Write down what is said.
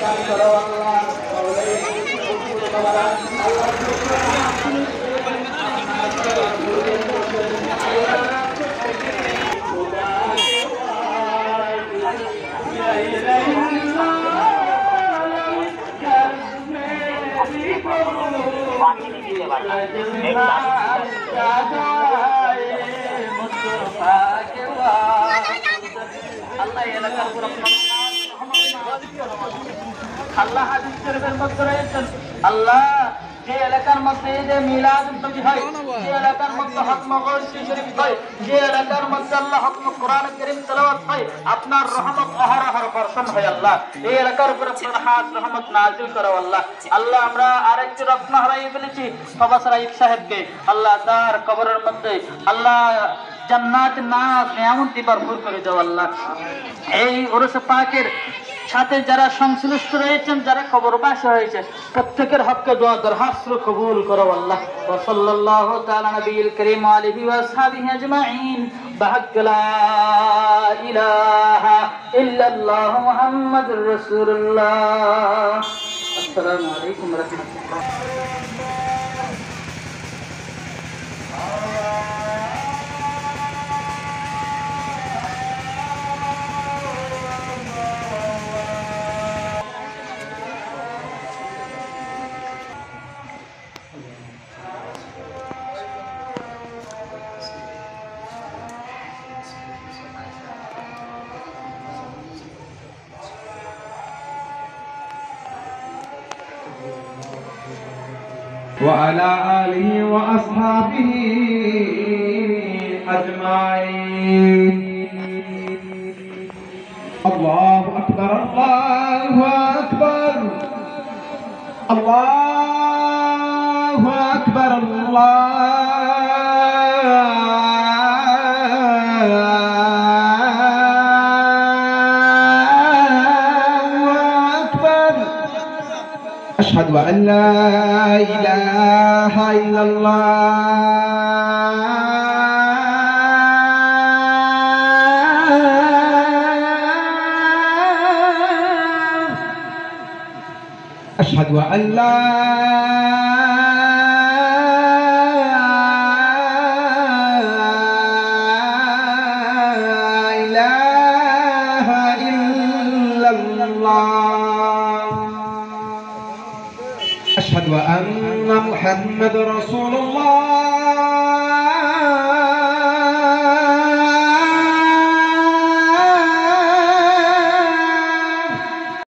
দান করো আল্লাহ আল্লাহ হাদিস শরীফের মধ্যে রয়েছেন আল্লাহ যে এলাকার মধ্যে ঈদে মিলাদ নবী হয়, যে এলাকার মধ্যে খতম কুরআন শরীফ হয়, যে এলাকার মধ্যে আল্লাহ খতম কোরআন কারীম তেলাওয়াত হয়, আপনার রহমত অহরহ বর্ষণ হয় আল্লাহ। এই এলাকার উপর আপনার হাত রহমত নাযিল করো আল্লাহ। আল্লাহ আমরা আরেকটি রত্ন হারিয়ে ফেলেছি সবাস রাইব সাহেবকে, আল্লাহ তার কবরের মধ্যে আল্লাহ জান্নাত নাজ নিয়ামতি ভরপুর করে দাও আল্লাহ। এই উরুস পাকের সাথে যারা সংশ্লিষ্ট রয়েছেন, যারা কবরবাসী হয়েছে, প্রত্যেকের হককে দোয়া দরখাস্ত কবুল করো আল্লাহ। ওয়া সাল্লাল্লাহু তাআলা নবিয়িল কারীম ওয়া আলিহি ওয়া আসহাবিহি আজমাইন বিহাক্ক লা ইলাহা ইল্লাল্লাহ মুহাম্মাদুর রাসূলুল্লাহ। আসসালামু আলাইকুম ওয়া রাহমাতুল্লাহ। وعلى آله وأصحابه أجمعين. الله أكبر الله أكبر الله أكبر أشهد أن لا إله إلا الله أشهد أن لا إله إلا الله أشهد أن محمد رسول الله